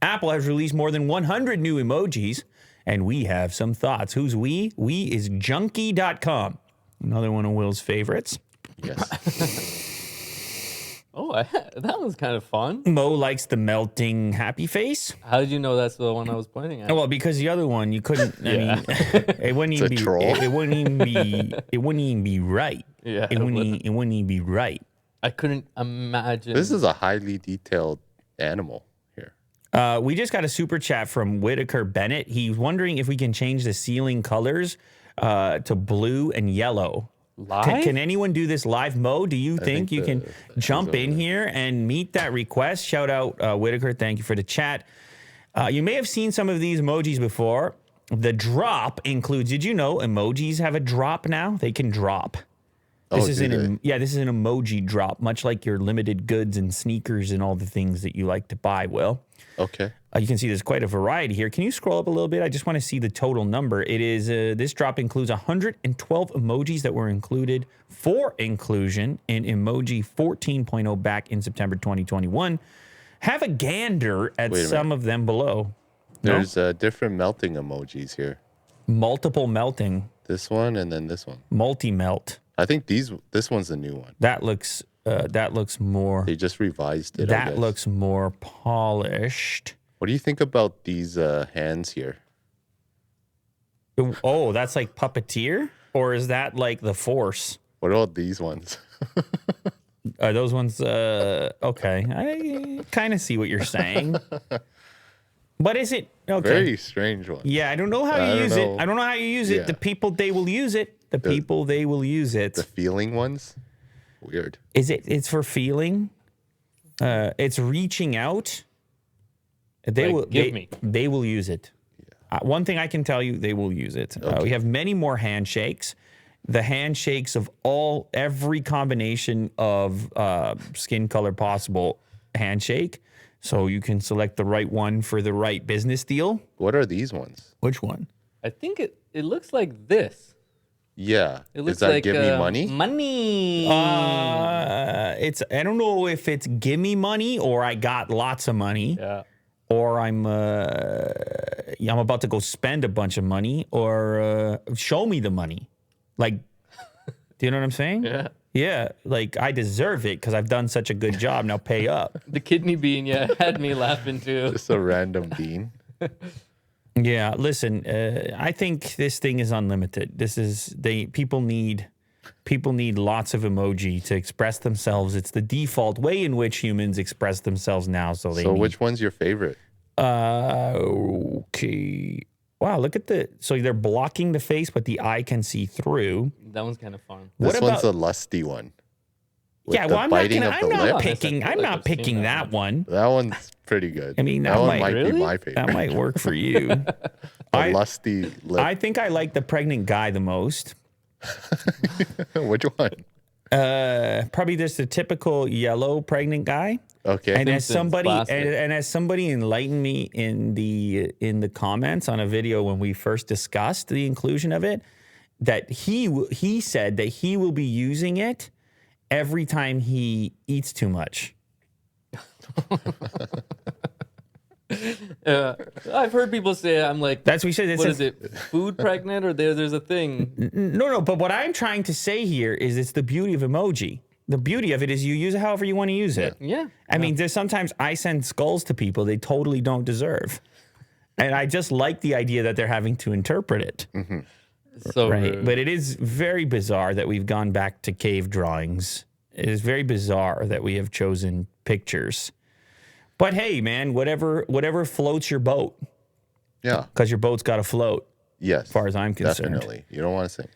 Apple has released more than 100 new emojis, and we have some thoughts. Who's we? We is junkie.com. Another one of Will's favorites. Yes. That was kind of fun. Mo likes the melting happy face. How did you know that's the one I was pointing at? Well, because the other one you couldn't. I mean, it wouldn't even It's a be. troll. It wouldn't even be. It wouldn't even be right. Yeah, It wouldn't even be right. I couldn't imagine. This is a highly detailed animal here. We just got a super chat from Whitaker Bennett. He's wondering if we can change the ceiling colors to blue and yellow. Live? Can anyone do this live? Mo, do you think you can jump over in here and meet that request? Shout out Whitaker. Thank you for the chat. You may have seen some of these emojis before. The drop includes, did you know emojis have a drop now? They can drop. This is an emoji drop, much like your limited goods and sneakers and all the things that you like to buy, Will. Okay. You can see there's quite a variety here. Can you scroll up a little bit? I just want to see the total number. It is this drop includes 112 emojis that were included for inclusion in Emoji 14.0 back in September 2021. Have a gander at some of them below. There's different melting emojis here. Multiple melting. This one and then this one. Multi-melt. I think this one's the new one. That looks more. They just revised it. That looks more polished. What do you think about these hands here? Oh, that's like Puppeteer? Or is that like the Force? What about these ones? Are those ones, okay. I kind of see what you're saying. But is it, okay. Very strange one. Yeah, I don't know how you use it. I don't know how you use it. The people, they will use it. The people, they will use it. The feeling ones? Weird. It's for feeling? It's reaching out? They will use it. Yeah. One thing I can tell you, they will use it. Okay. We have many more handshakes. The handshakes of every combination of skin color possible handshake. So you can select the right one for the right business deal. What are these ones? Which one? I think it looks like this. Yeah. It looks Is that like give me money? Money. I don't know if it's give me money or I got lots of money. Yeah. Or I'm about to go spend a bunch of money, or show me the money. Like, do you know what I'm saying? Yeah. Yeah, like I deserve it because I've done such a good job. Now pay up. The kidney bean, had me laughing too. Just a random bean. Yeah, listen, I think this thing is unlimited. People need lots of emoji to express themselves. It's the default way in which humans express themselves now. So which one's your favorite? Okay. Wow, look at so they're blocking the face, but the eye can see through. That one's kind of fun. This one's a lusty one. Yeah, well, I'm not picking that one. That one's pretty good. I mean, that one might be my favorite. That might work for you. A lusty lip. I think I like the pregnant guy the most. Which one? Probably just the typical yellow pregnant guy. Okay. And as somebody enlightened me in the comments on a video when we first discussed the inclusion of it, that he said that he will be using it every time he eats too much. I've heard people say I'm like, that's what he said. What is it? Food pregnant, or there's a thing? No. But what I'm trying to say here is it's the beauty of emoji. The beauty of it is you use it however you want to use it. Yeah. I mean, there's sometimes I send skulls to people they totally don't deserve. And I just like the idea that they're having to interpret it. Mm-hmm. So right. rude. But it is very bizarre that we've gone back to cave drawings. It is very bizarre that we have chosen pictures. But hey, man, whatever floats your boat. Yeah. Because your boat's got to float. Yes. As far as I'm concerned. Definitely. You don't want to sink.